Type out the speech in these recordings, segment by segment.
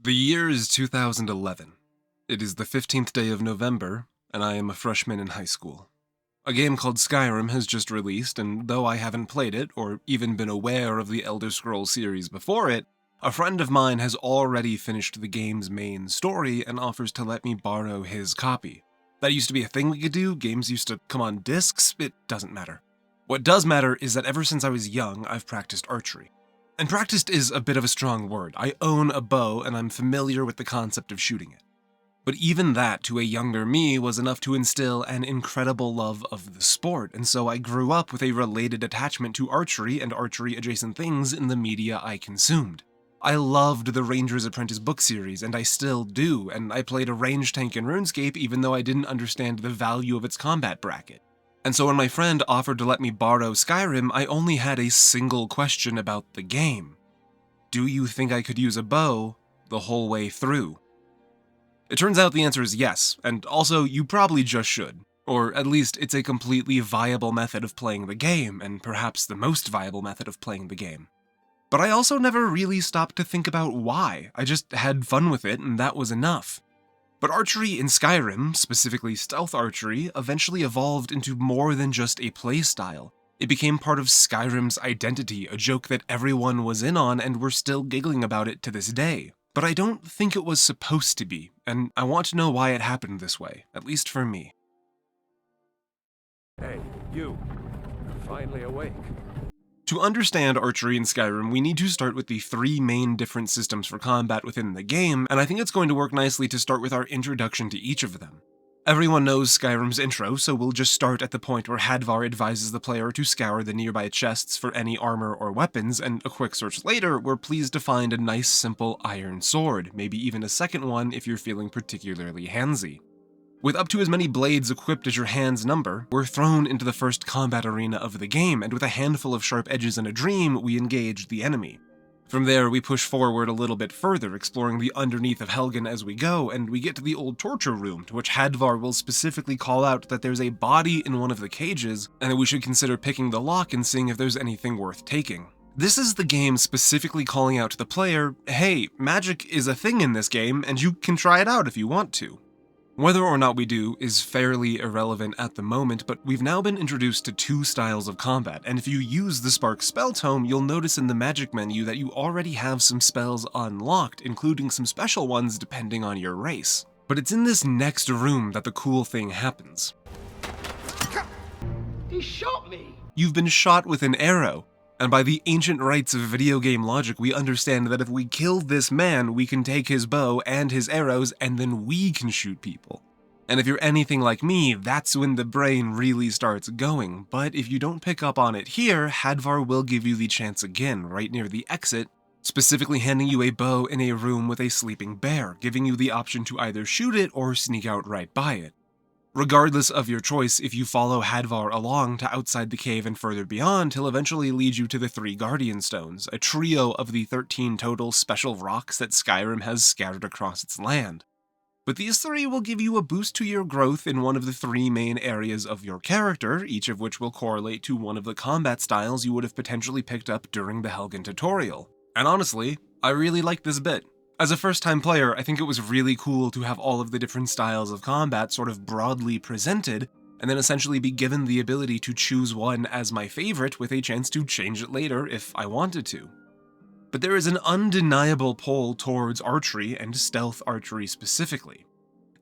The year is 2011. It is the 15th day of November, and I am a freshman in high school. A game called Skyrim has just released, and though I haven't played it, or even been aware of the Elder Scrolls series before it, a friend of mine has already finished the game's main story and offers to let me borrow his copy. That used to be a thing we could do, games used to come on discs, it doesn't matter. What does matter is that ever since I was young, I've practiced archery. And practiced is a bit of a strong word. I own a bow, and I'm familiar with the concept of shooting it. But even that, to a younger me, was enough to instill an incredible love of the sport, and so I grew up with a related attachment to archery and archery-adjacent things in the media I consumed. I loved the Ranger's Apprentice book series, and I still do, and I played a range tank in RuneScape even though I didn't understand the value of its combat bracket. And so when my friend offered to let me borrow Skyrim, I only had a single question about the game. Do you think I could use a bow the whole way through? It turns out the answer is yes, and also you probably just should. Or at least it's a completely viable method of playing the game, and perhaps the most viable method of playing the game. But I also never really stopped to think about why. I just had fun with it, and that was enough. But archery in Skyrim, specifically stealth archery, eventually evolved into more than just a playstyle. It became part of Skyrim's identity, a joke that everyone was in on, and we're still giggling about it to this day. But I don't think it was supposed to be, and I want to know why it happened this way, at least for me. Hey, you. You're finally awake. To understand archery in Skyrim, we need to start with the three main different systems for combat within the game, and I think it's going to work nicely to start with our introduction to each of them. Everyone knows Skyrim's intro, so we'll just start at the point where Hadvar advises the player to scour the nearby chests for any armor or weapons, and a quick search later, we're pleased to find a nice simple iron sword, maybe even a second one if you're feeling particularly handsy. With up to as many blades equipped as your hands number, we're thrown into the first combat arena of the game, and with a handful of sharp edges and a dream, we engage the enemy. From there, we push forward a little bit further, exploring the underneath of Helgen as we go, and we get to the old torture room, to which Hadvar will specifically call out that there's a body in one of the cages, and that we should consider picking the lock and seeing if there's anything worth taking. This is the game specifically calling out to the player, hey, magic is a thing in this game, and you can try it out if you want to. Whether or not we do is fairly irrelevant at the moment, but we've now been introduced to two styles of combat, and if you use the Spark spell tome, you'll notice in the magic menu that you already have some spells unlocked, including some special ones depending on your race. But it's in this next room that the cool thing happens. He shot me! You've been shot with an arrow. And by the ancient rights of video game logic, we understand that if we kill this man, we can take his bow and his arrows, and then we can shoot people. And if you're anything like me, that's when the brain really starts going. But if you don't pick up on it here, Hadvar will give you the chance again, right near the exit, specifically handing you a bow in a room with a sleeping bear, giving you the option to either shoot it or sneak out right by it. Regardless of your choice, if you follow Hadvar along to outside the cave and further beyond, he'll eventually lead you to the 3 Guardian Stones, a trio of the 13 total special rocks that Skyrim has scattered across its land. But these 3 will give you a boost to your growth in one of the 3 main areas of your character, each of which will correlate to one of the combat styles you would have potentially picked up during the Helgen tutorial. And honestly, I really like this bit. As a first-time player, I think it was really cool to have all of the different styles of combat sort of broadly presented, and then essentially be given the ability to choose one as my favorite with a chance to change it later if I wanted to. But there is an undeniable pull towards archery and stealth archery specifically.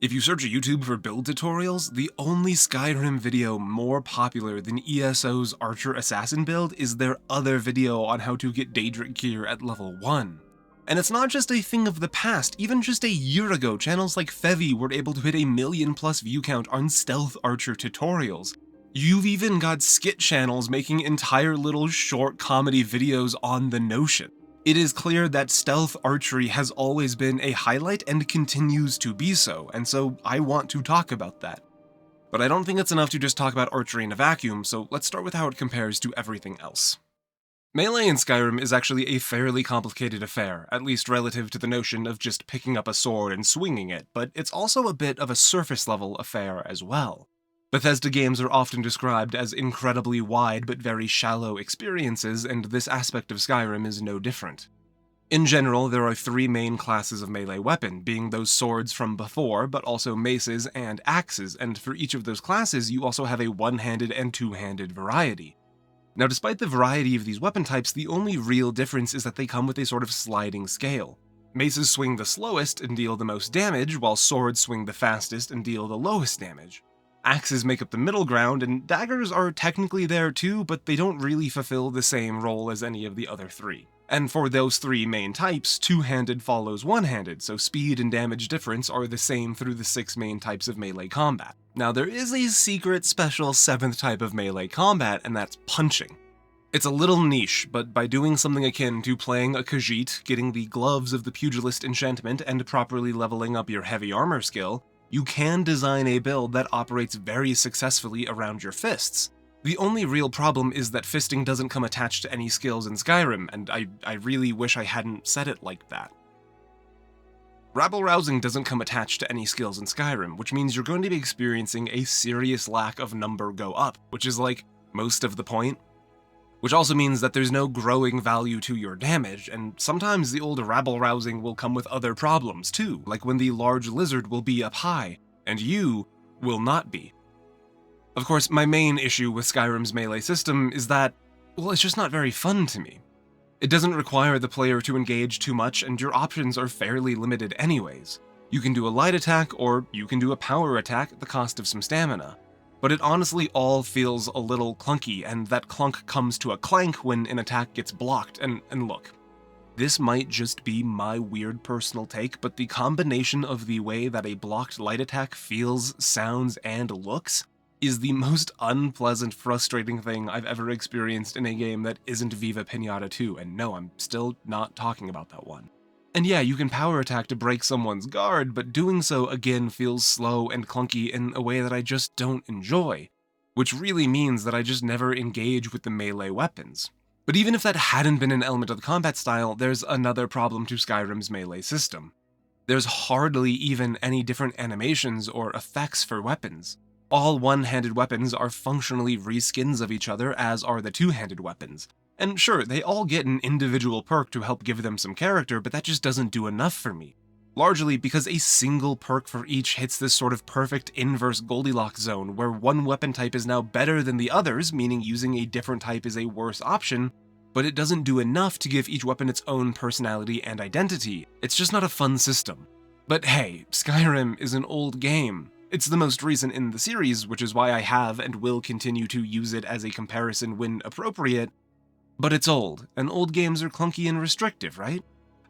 If you search YouTube for build tutorials, the only Skyrim video more popular than ESO's Archer Assassin build is their other video on how to get Daedric gear at level 1. And it's not just a thing of the past, even just a year ago, channels like Fevi were able to hit a 1 million+ view count on stealth archer tutorials. You've even got skit channels making entire little short comedy videos on the notion. It is clear that stealth archery has always been a highlight and continues to be so, and so I want to talk about that. But I don't think it's enough to just talk about archery in a vacuum, so let's start with how it compares to everything else. Melee in Skyrim is actually a fairly complicated affair, at least relative to the notion of just picking up a sword and swinging it, but it's also a bit of a surface-level affair as well. Bethesda games are often described as incredibly wide but very shallow experiences, and this aspect of Skyrim is no different. In general, there are 3 main classes of melee weapon, being those swords from before, but also maces and axes, and for each of those classes you also have a one-handed and two-handed variety. Now, despite the variety of these weapon types, the only real difference is that they come with a sort of sliding scale. Maces swing the slowest and deal the most damage, while swords swing the fastest and deal the lowest damage. Axes make up the middle ground, and daggers are technically there too, but they don't really fulfill the same role as any of the other 3. And for those 3 main types, two-handed follows one-handed, so speed and damage difference are the same through the 6 main types of melee combat. Now, there is a secret special 7th type of melee combat, and that's punching. It's a little niche, but by doing something akin to playing a Khajiit, getting the gloves of the pugilist enchantment, and properly leveling up your heavy armor skill, you can design a build that operates very successfully around your fists. The only real problem is that fisting doesn't come attached to any skills in Skyrim, and I really wish I hadn't said it like that. Rabble-rousing doesn't come attached to any skills in Skyrim, which means you're going to be experiencing a serious lack of number go up, which is like most of the point. Which also means that there's no growing value to your damage, and sometimes the old rabble-rousing will come with other problems too, like when the large lizard will be up high, and you will not be. Of course, my main issue with Skyrim's melee system is that, well, it's just not very fun to me. It doesn't require the player to engage too much, and your options are fairly limited anyways. You can do a light attack, or you can do a power attack at the cost of some stamina. But it honestly all feels a little clunky, and that clunk comes to a clank when an attack gets blocked, and look. This might just be my weird personal take, but the combination of the way that a blocked light attack feels, sounds, and looks is the most unpleasant, frustrating thing I've ever experienced in a game that isn't Viva Pinata 2, and no, I'm still not talking about that one. And yeah, you can power attack to break someone's guard, but doing so again feels slow and clunky in a way that I just don't enjoy, which really means that I just never engage with the melee weapons. But even if that hadn't been an element of the combat style, there's another problem to Skyrim's melee system. There's hardly even any different animations or effects for weapons. All one-handed weapons are functionally reskins of each other, as are the two-handed weapons. And sure, they all get an individual perk to help give them some character, but that just doesn't do enough for me. Largely because a single perk for each hits this sort of perfect inverse Goldilocks zone, where one weapon type is now better than the others, meaning using a different type is a worse option, but it doesn't do enough to give each weapon its own personality and identity. It's just not a fun system. But hey, Skyrim is an old game. It's the most recent in the series, which is why I have and will continue to use it as a comparison when appropriate, but it's old, and old games are clunky and restrictive, right?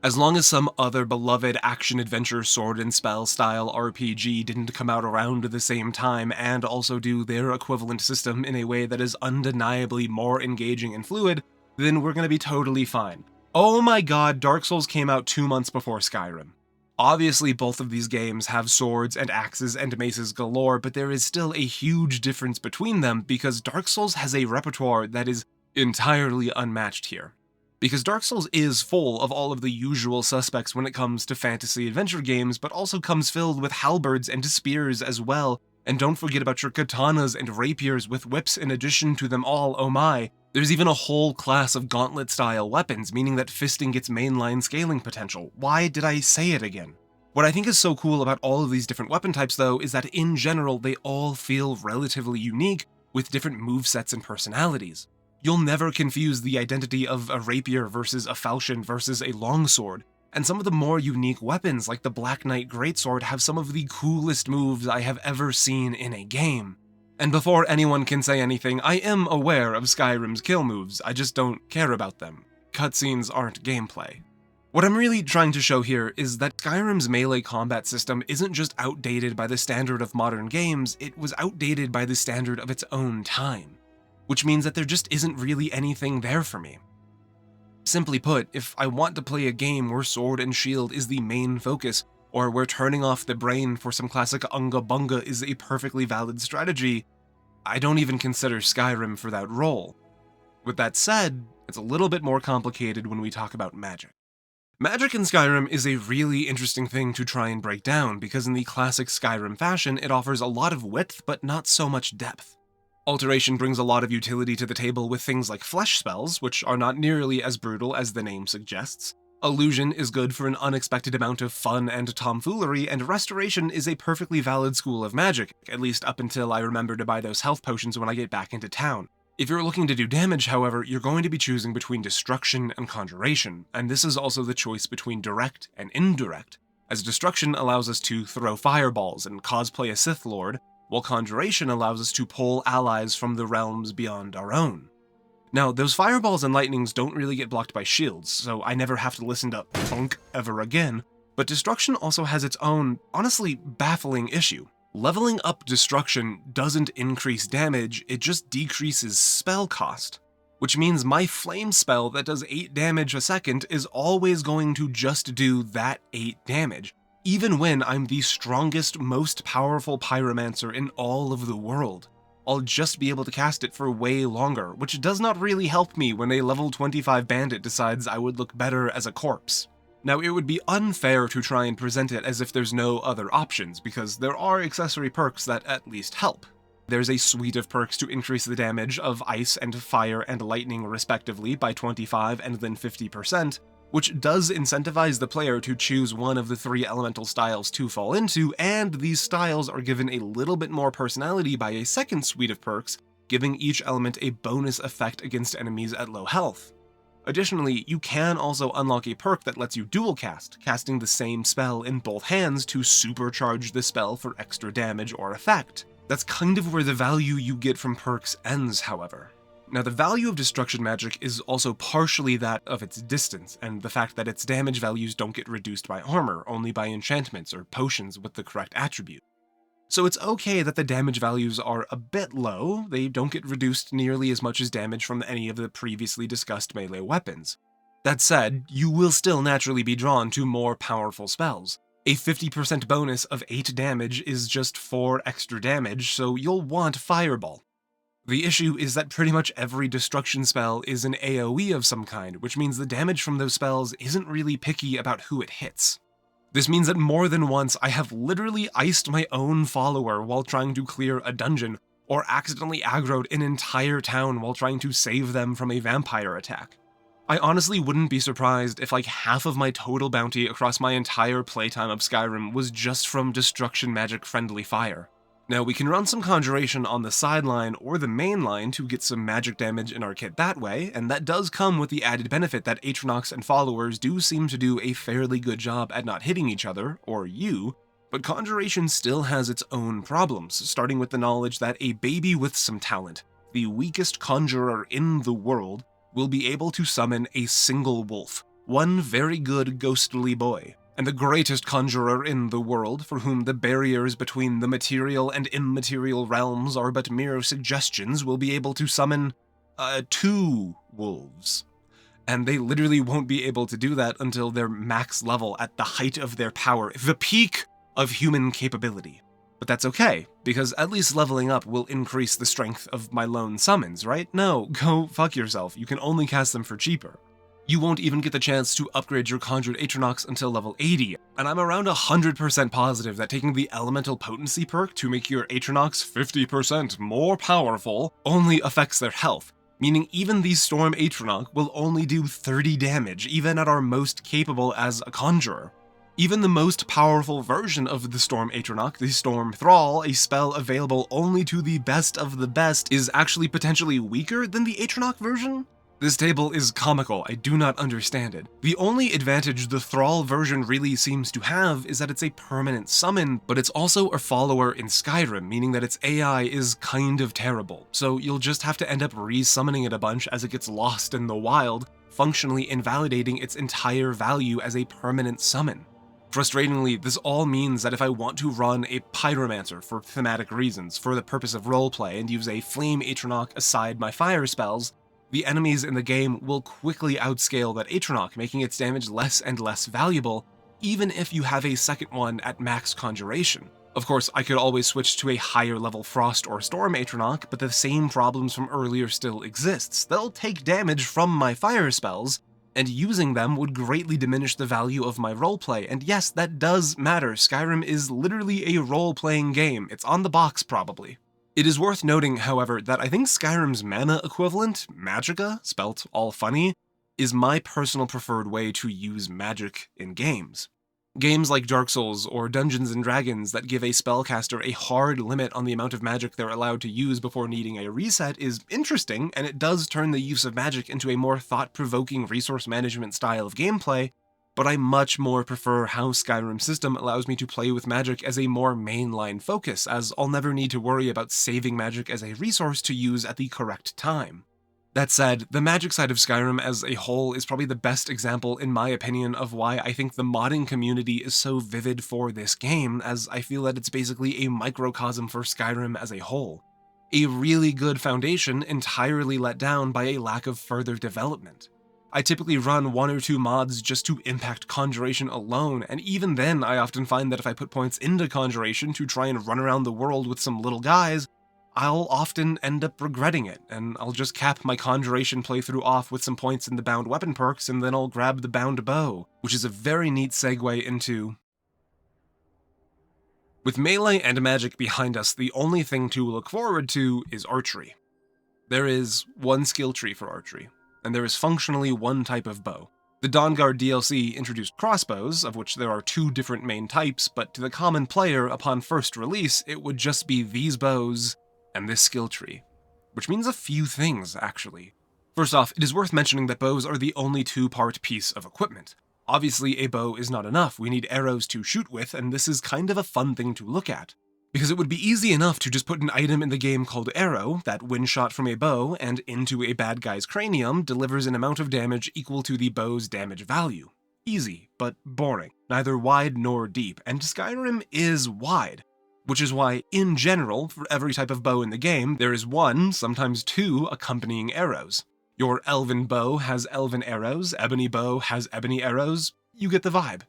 As long as some other beloved action-adventure sword and spell style RPG didn't come out around the same time and also do their equivalent system in a way that is undeniably more engaging and fluid, then we're gonna be totally fine. Oh my god, Dark Souls came out 2 months before Skyrim. Obviously, both of these games have swords and axes and maces galore, but there is still a huge difference between them because Dark Souls has a repertoire that is entirely unmatched here. Because Dark Souls is full of all of the usual suspects when it comes to fantasy adventure games, but also comes filled with halberds and spears as well, and don't forget about your katanas and rapiers with whips in addition to them all, oh my. There's even a whole class of gauntlet-style weapons, meaning that fisting gets mainline scaling potential. Why did I say it again? What I think is so cool about all of these different weapon types, though, is that in general, they all feel relatively unique, with different movesets and personalities. You'll never confuse the identity of a rapier versus a falchion versus a longsword, and some of the more unique weapons, like the Black Knight Greatsword, have some of the coolest moves I have ever seen in a game. And before anyone can say anything, I am aware of Skyrim's kill moves, I just don't care about them. Cutscenes aren't gameplay. What I'm really trying to show here is that Skyrim's melee combat system isn't just outdated by the standard of modern games, it was outdated by the standard of its own time. Which means that there just isn't really anything there for me. Simply put, if I want to play a game where sword and shield is the main focus, or where turning off the brain for some classic Unga Bunga is a perfectly valid strategy, I don't even consider Skyrim for that role. With that said, it's a little bit more complicated when we talk about magic. Magic in Skyrim is a really interesting thing to try and break down, because in the classic Skyrim fashion, it offers a lot of width, but not so much depth. Alteration brings a lot of utility to the table with things like flesh spells, which are not nearly as brutal as the name suggests, Illusion is good for an unexpected amount of fun and tomfoolery, and Restoration is a perfectly valid school of magic, at least up until I remember to buy those health potions when I get back into town. If you're looking to do damage, however, you're going to be choosing between Destruction and Conjuration, and this is also the choice between direct and indirect, as Destruction allows us to throw fireballs and cosplay a Sith Lord, while Conjuration allows us to pull allies from the realms beyond our own. Now, those fireballs and lightnings don't really get blocked by shields, so I never have to listen to thunk ever again, but Destruction also has its own, honestly, baffling issue. Leveling up Destruction doesn't increase damage, it just decreases spell cost, which means my flame spell that does 8 damage a second is always going to just do that 8 damage, even when I'm the strongest, most powerful pyromancer in all of the world. I'll just be able to cast it for way longer, which does not really help me when a level 25 bandit decides I would look better as a corpse. Now, it would be unfair to try and present it as if there's no other options, because there are accessory perks that at least help. There's a suite of perks to increase the damage of ice and fire and lightning respectively by 25 and then 50%, which does incentivize the player to choose one of the 3 elemental styles to fall into, and these styles are given a little bit more personality by a second suite of perks, giving each element a bonus effect against enemies at low health. Additionally, you can also unlock a perk that lets you dual cast, casting the same spell in both hands to supercharge the spell for extra damage or effect. That's kind of where the value you get from perks ends, however. Now, the value of Destruction magic is also partially that of its distance, and the fact that its damage values don't get reduced by armor, only by enchantments or potions with the correct attribute. So it's okay that the damage values are a bit low, they don't get reduced nearly as much as damage from any of the previously discussed melee weapons. That said, you will still naturally be drawn to more powerful spells. A 50% bonus of 8 damage is just 4 extra damage, so you'll want Fireball. The issue is that pretty much every Destruction spell is an AoE of some kind, which means the damage from those spells isn't really picky about who it hits. This means that more than once I have literally iced my own follower while trying to clear a dungeon, or accidentally aggroed an entire town while trying to save them from a vampire attack. I honestly wouldn't be surprised if like half of my total bounty across my entire playtime of Skyrim was just from Destruction magic friendly fire. Now, we can run some Conjuration on the sideline or the main line to get some magic damage in our kit that way, and that does come with the added benefit that Atronox and followers do seem to do a fairly good job at not hitting each other, or you, but Conjuration still has its own problems, starting with the knowledge that a baby with some talent, the weakest conjurer in the world, will be able to summon a single wolf, one very good ghostly boy. And the greatest conjurer in the world, for whom the barriers between the material and immaterial realms are but mere suggestions, will be able to summon 2 wolves. And they literally won't be able to do that until they're max level at the height of their power, the peak of human capability. But that's okay, because at least leveling up will increase the strength of my lone summons, right? No, go fuck yourself, you can only cast them for cheaper. You won't even get the chance to upgrade your Conjured Atronox until level 80, and I'm around 100% positive that taking the Elemental Potency perk to make your Atronox 50% more powerful only affects their health, meaning even the Storm Atronach will only do 30 damage, even at our most capable as a Conjurer. Even the most powerful version of the Storm Atronach, the Storm Thrall, a spell available only to the best of the best, is actually potentially weaker than the Atronach version? This table is comical, I do not understand it. The only advantage the Thrall version really seems to have is that it's a permanent summon, but it's also a follower in Skyrim, meaning that its AI is kind of terrible, so you'll just have to end up re-summoning it a bunch as it gets lost in the wild, functionally invalidating its entire value as a permanent summon. Frustratingly, this all means that if I want to run a Pyromancer for thematic reasons, for the purpose of roleplay, and use a Flame Atronach aside my fire spells, the enemies in the game will quickly outscale that Atronach, making its damage less and less valuable, even if you have a second one at max Conjuration. Of course, I could always switch to a higher level Frost or Storm Atronach, but the same problems from earlier still exists. They'll take damage from my fire spells, and using them would greatly diminish the value of my roleplay, and yes, that does matter. Skyrim is literally a role-playing game. It's on the box, probably. It is worth noting, however, that I think Skyrim's mana equivalent, Magicka, spelt all funny, is my personal preferred way to use magic in games. Games like Dark Souls or Dungeons & Dragons that give a spellcaster a hard limit on the amount of magic they're allowed to use before needing a reset is interesting, and it does turn the use of magic into a more thought-provoking resource management style of gameplay, but I much more prefer how Skyrim's system allows me to play with magic as a more mainline focus, as I'll never need to worry about saving magic as a resource to use at the correct time. That said, the magic side of Skyrim as a whole is probably the best example, in my opinion, of why I think the modding community is so vivid for this game, as I feel that it's basically a microcosm for Skyrim as a whole. A really good foundation entirely let down by a lack of further development. I typically run 1 or 2 mods just to impact Conjuration alone, and even then I often find that if I put points into Conjuration to try and run around the world with some little guys, I'll often end up regretting it, and I'll just cap my Conjuration playthrough off with some points in the bound weapon perks, and then I'll grab the bound bow, which is a very neat segue into... With melee and magic behind us, the only thing to look forward to is archery. There is one skill tree for archery, and there is functionally one type of bow. The Dawnguard DLC introduced crossbows, of which there are 2 different main types, but to the common player, upon first release, it would just be these bows and this skill tree, which means a few things, actually. First off, it is worth mentioning that bows are the only 2-part piece of equipment. Obviously, a bow is not enough, we need arrows to shoot with, and this is kind of a fun thing to look at. Because it would be easy enough to just put an item in the game called Arrow, that when shot from a bow and into a bad guy's cranium, delivers an amount of damage equal to the bow's damage value. Easy, but boring, neither wide nor deep, and Skyrim is wide. Which is why, in general, for every type of bow in the game, there is 1, sometimes 2, accompanying arrows. Your elven bow has elven arrows, ebony bow has ebony arrows, you get the vibe.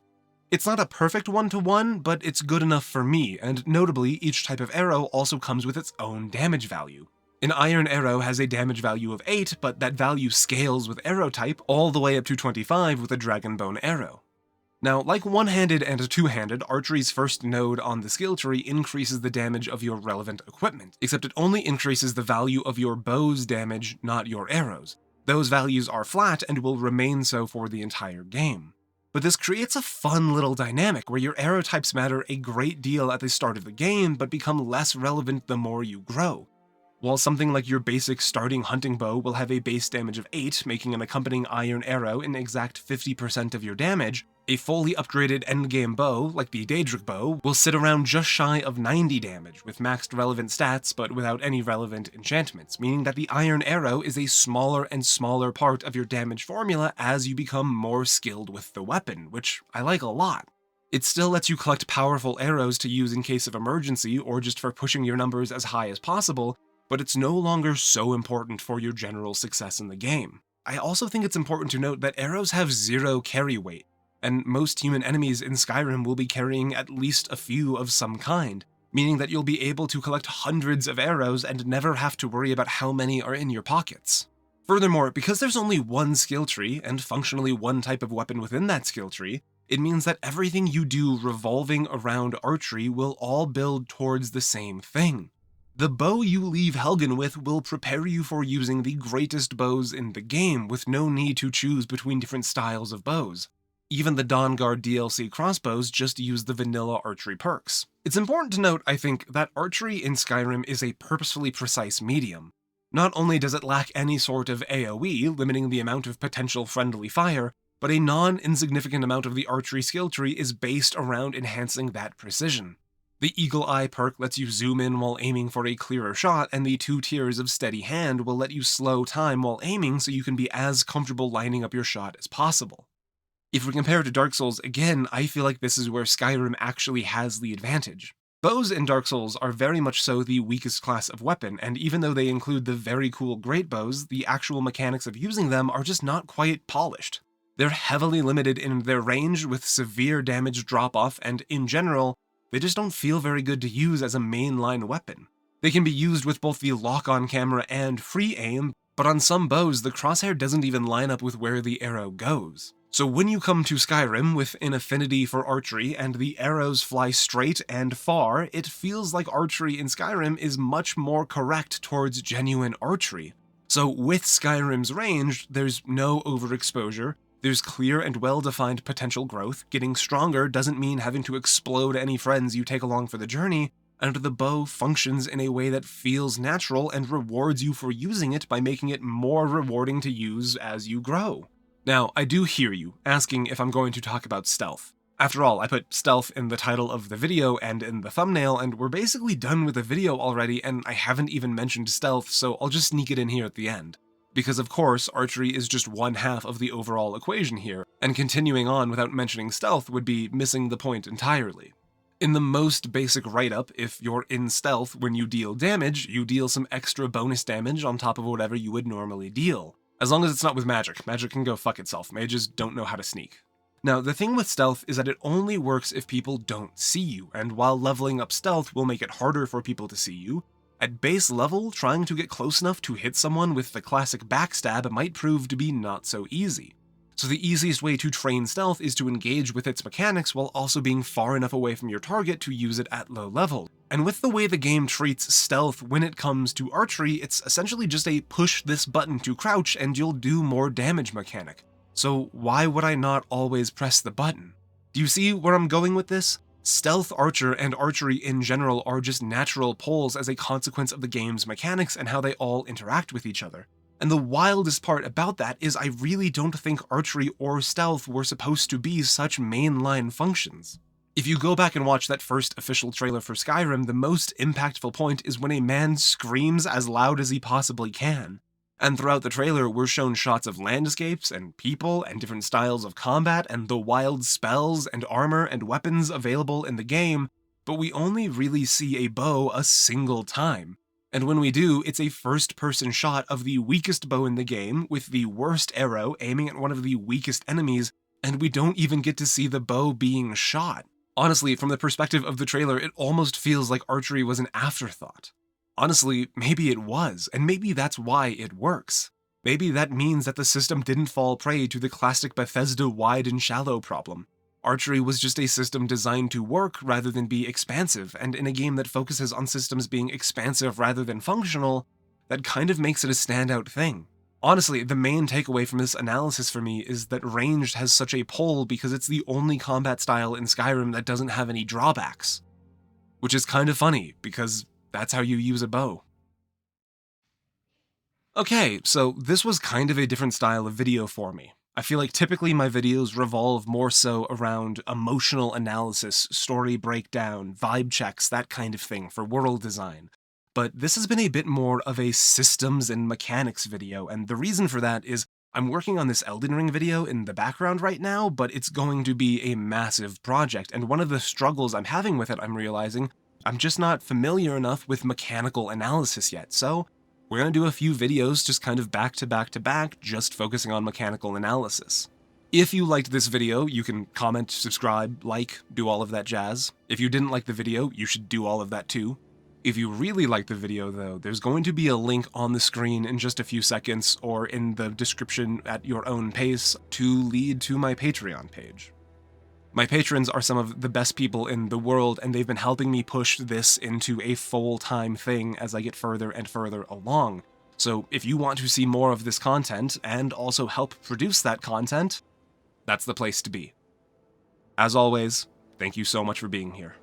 It's not a perfect one-to-one, but it's good enough for me, and notably, each type of arrow also comes with its own damage value. An iron arrow has a damage value of 8, but that value scales with arrow type all the way up to 25 with a dragonbone arrow. Now, like one-handed and two-handed, archery's first node on the skill tree increases the damage of your relevant equipment, except it only increases the value of your bow's damage, not your arrows. Those values are flat and will remain so for the entire game. But this creates a fun little dynamic where your arrow types matter a great deal at the start of the game, but become less relevant the more you grow. While something like your basic starting hunting bow will have a base damage of 8, making an accompanying iron arrow an exact 50% of your damage, a fully upgraded endgame bow, like the Daedric bow, will sit around just shy of 90 damage, with maxed relevant stats but without any relevant enchantments, meaning that the iron arrow is a smaller and smaller part of your damage formula as you become more skilled with the weapon, which I like a lot. It still lets you collect powerful arrows to use in case of emergency or just for pushing your numbers as high as possible, but it's no longer so important for your general success in the game. I also think it's important to note that arrows have 0 carry weight, and most human enemies in Skyrim will be carrying at least a few of some kind, meaning that you'll be able to collect hundreds of arrows and never have to worry about how many are in your pockets. Furthermore, because there's only one skill tree, and functionally one type of weapon within that skill tree, it means that everything you do revolving around archery will all build towards the same thing. The bow you leave Helgen with will prepare you for using the greatest bows in the game, with no need to choose between different styles of bows. Even the Dawnguard DLC crossbows just use the vanilla archery perks. It's important to note, I think, that archery in Skyrim is a purposefully precise medium. Not only does it lack any sort of AoE, limiting the amount of potential friendly fire, but a non-insignificant amount of the archery skill tree is based around enhancing that precision. The Eagle Eye perk lets you zoom in while aiming for a clearer shot, and the 2 tiers of Steady Hand will let you slow time while aiming so you can be as comfortable lining up your shot as possible. If we compare to Dark Souls, again, I feel like this is where Skyrim actually has the advantage. Bows in Dark Souls are very much so the weakest class of weapon, and even though they include the very cool great bows, the actual mechanics of using them are just not quite polished. They're heavily limited in their range with severe damage drop-off, and in general, they just don't feel very good to use as a mainline weapon. They can be used with both the lock-on camera and free aim, but on some bows the crosshair doesn't even line up with where the arrow goes. So when you come to Skyrim with an affinity for archery and the arrows fly straight and far, it feels like archery in Skyrim is much more correct towards genuine archery. So with Skyrim's ranged, there's no overexposure, there's clear and well-defined potential growth, getting stronger doesn't mean having to explode any friends you take along for the journey, and the bow functions in a way that feels natural and rewards you for using it by making it more rewarding to use as you grow. Now, I do hear you, asking if I'm going to talk about stealth. After all, I put stealth in the title of the video and in the thumbnail, and we're basically done with the video already, and I haven't even mentioned stealth, so I'll just sneak it in here at the end. Because of course, archery is just one half of the overall equation here, and continuing on without mentioning stealth would be missing the point entirely. In the most basic write-up, if you're in stealth, when you deal damage, you deal some extra bonus damage on top of whatever you would normally deal. As long as it's not with magic. Magic can go fuck itself. Mages don't know how to sneak. Now, the thing with stealth is that it only works if people don't see you, and while leveling up stealth will make it harder for people to see you, at base level, trying to get close enough to hit someone with the classic backstab might prove to be not so easy. So the easiest way to train stealth is to engage with its mechanics while also being far enough away from your target to use it at low level. And with the way the game treats stealth when it comes to archery, it's essentially just a push this button to crouch and you'll do more damage mechanic. So why would I not always press the button? Do you see where I'm going with this? Stealth archer and archery in general are just natural poles as a consequence of the game's mechanics and how they all interact with each other. And the wildest part about that is I really don't think archery or stealth were supposed to be such mainline functions. If you go back and watch that first official trailer for Skyrim, the most impactful point is when a man screams as loud as he possibly can. And throughout the trailer, we're shown shots of landscapes and people and different styles of combat and the wild spells and armor and weapons available in the game, but we only really see a bow a single time. And when we do, it's a first-person shot of the weakest bow in the game, with the worst arrow aiming at one of the weakest enemies, and we don't even get to see the bow being shot. Honestly, from the perspective of the trailer, it almost feels like archery was an afterthought. Honestly, maybe it was, and maybe that's why it works. Maybe that means that the system didn't fall prey to the classic Bethesda wide and shallow problem. Archery was just a system designed to work rather than be expansive, and in a game that focuses on systems being expansive rather than functional, that kind of makes it a standout thing. Honestly, the main takeaway from this analysis for me is that ranged has such a pull because it's the only combat style in Skyrim that doesn't have any drawbacks. Which is kind of funny, because that's how you use a bow. Okay, so this was kind of a different style of video for me. I feel like typically my videos revolve more so around emotional analysis, story breakdown, vibe checks, that kind of thing for world design. But this has been a bit more of a systems and mechanics video, and the reason for that is I'm working on this Elden Ring video in the background right now, but it's going to be a massive project, and one of the struggles I'm having with it, I'm realizing, I'm just not familiar enough with mechanical analysis yet, so we're going to do a few videos just kind of back to back to back, just focusing on mechanical analysis. If you liked this video, you can comment, subscribe, like, do all of that jazz. If you didn't like the video, you should do all of that too. If you really liked the video though, there's going to be a link on the screen in just a few seconds or in the description at your own pace to lead to my Patreon page. My patrons are some of the best people in the world, and they've been helping me push this into a full-time thing as I get further and further along. So if you want to see more of this content, and also help produce that content, that's the place to be. As always, thank you so much for being here.